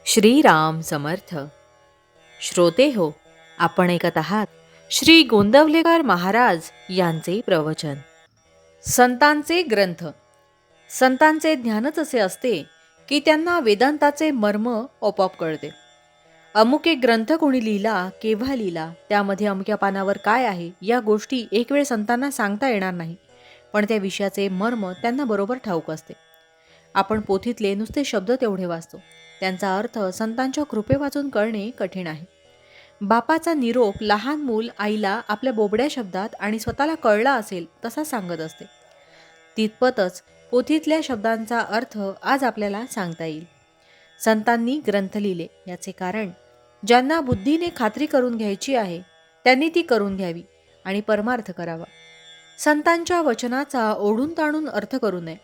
श्रीराम समर्थ. श्रोते हो, आपण ऐकत आहात श्री गोंदवलेकर महाराज यांचे प्रवचन. संतांचे ग्रंथ. संतांचे ज्ञानच असे असते की त्यांना वेदांताचे मर्म आपोआप कळते. अमुक एक ग्रंथ कोणी लिहिला, केव्हा लिहिला, त्यामध्ये अमुक्या पानावर काय आहे, या गोष्टी एक वेळ संतांना सांगता येणार नाही, पण त्या विषयाचे मर्म त्यांना बरोबर ठाऊक असते. आपण पोथीतले नुसते शब्द तेवढे वाचतो, त्यांचा अर्थ संतांच्या कृपे वाचून कळणे कठीण आहे. बापाचा निरोप लहान मूल आईला आपल्या बोबड्या शब्दात आणि स्वतःला कळला असेल तसा सांगत असते. तितपतच पोथीतल्या शब्दांचा अर्थ आज आपल्याला सांगता येईल. संतांनी ग्रंथ लिहिले याचे कारण, ज्यांना बुद्धीने खात्री करून घ्यायची आहे त्यांनी ती करून घ्यावी आणि परमार्थ करावा. संतांच्या वचनाचा ओढून ताणून अर्थ करू नये,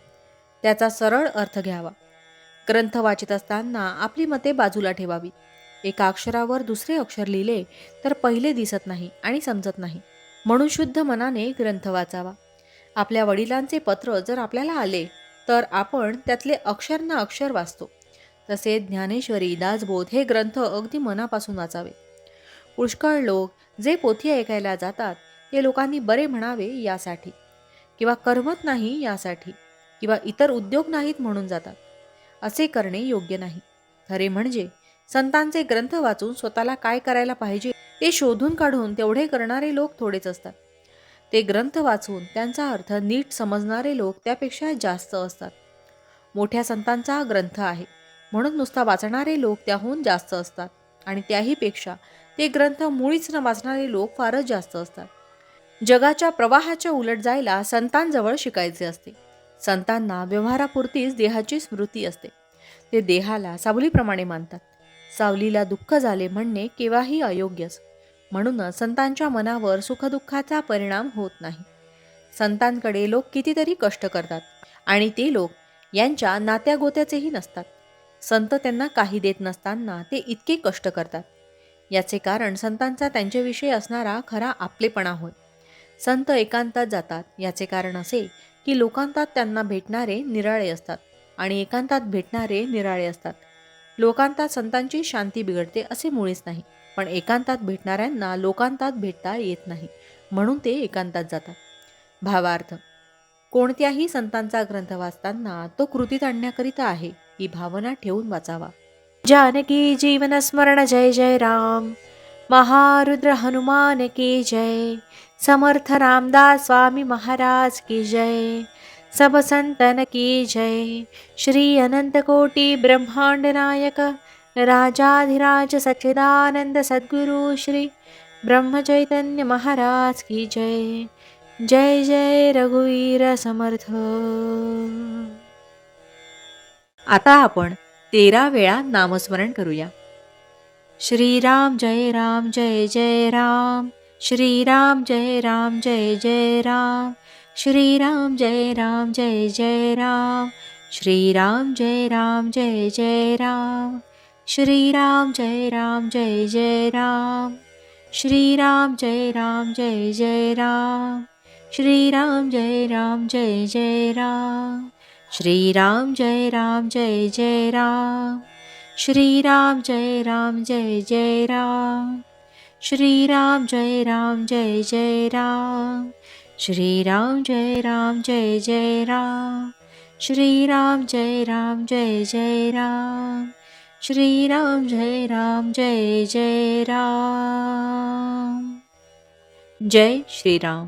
त्याचा सरळ अर्थ घ्यावा. ग्रंथ वाचित असताना आपली मते बाजूला ठेवावी. एका अक्षरावर दुसरे अक्षर लिहिले तर पहिले दिसत नाही आणि समजत नाही, म्हणून शुद्ध मनाने ग्रंथ वाचावा. आपल्या वडिलांचे पत्र जर आपल्याला आले तर आपण त्यातले अक्षर ना अक्षर वाचतो. तसे ज्ञानेश्वरी, दासबोध हे ग्रंथ अगदी मनापासून वाचावे. पुष्कळ लोक जे पोथी ऐकायला जातात ते लोकांनी बरे म्हणावे यासाठी, किंवा करमत नाही यासाठी, किंवा इतर उद्योग नाहीत म्हणून जातात. असे करणे योग्य नाही. खरे म्हणजे संतांचे ग्रंथ वाचून स्वतःला काय करायला पाहिजे ते शोधून काढून तेवढे करणारे लोक थोडेच असतात. ते ग्रंथ वाचून त्यांचा अर्थ नीट समजणारे लोक त्यापेक्षा जास्त असतात. मोठ्या संतांचा ग्रंथ आहे म्हणून नुसता वाचणारे लोक त्याहून जास्त असतात, आणि त्याहीपेक्षा ते ग्रंथ मुळीच न वाचणारे लोक फारच जास्त असतात. जगाच्या प्रवाहाच्या उलट जायला संतांजवळ शिकायचे असते. संतांना व्यवहारापुरतीच देहाची स्मृती असते. ते देहाला सावलीप्रमाणे मानतात. सावलीला दुःख झाले म्हणणे केव्हाही अयोग्यच. म्हणूनच संतांच्या मनावर सुखदुःखाचा परिणाम होत नाही. संतांकडे लोक कितीतरी कष्ट करतात आणि ते लोक यांच्या नात्यागोत्याचेही नसतात. संत त्यांना काही देत नसताना ते इतके कष्ट करतात. याचे कारण संतांचा त्यांच्याविषयी असणारा खरा आपलेपणा होय. संत एकांतात जातात याचे कारण असे की लोकांतात त्यांना भेटणारे निराळे असतात आणि एकांतात भेटणारे निराळे असतात. लोकांतात संतांची शांती बिघडते असे मुळीच नाही, पण एकांतात भेटणाऱ्यांना लोकांतात भेटता येत नाही, म्हणून ते एकांतात जातात. भावार्थ. कोणत्याही संतांचा ग्रंथ वाचताना तो कृतीत आणण्याकरिता आहे ही भावना ठेवून वाचावा. जानकी जीवन स्मरण जय जय राम. महारुद्र हनुमान की जय. समर्थ रामदास स्वामी महाराज की जय. सब संतन की जय. श्री अनंत कोटि ब्रह्मांड नायक राजाधिराज सच्चिदानंद सद्गुरु श्री ब्रह्म चैतन्य महाराज की जय. जय जय रघुवीर समर्थ. आता आपण 13 वेळा नामस्मरण करूया. श्रीराम जय राम जय जय राम. श्रीराम जय राम जय जय राम. श्रीराम जय राम जय जय राम. श्रीराम जय राम जय जय राम. श्रीराम जय राम जय जय राम. श्रीराम जय राम जय जय राम. श्रीराम जय राम जय जय राम. श्रीराम जय राम जय जय राम. श्रीराम जय राम जय जय राम. श्रीराम जय राम जय जय राम. श्रीराम जय राम जय जय राम. श्रीराम जय राम जय जय राम. श्रीराम जय राम जय जय राम. जय श्रीराम.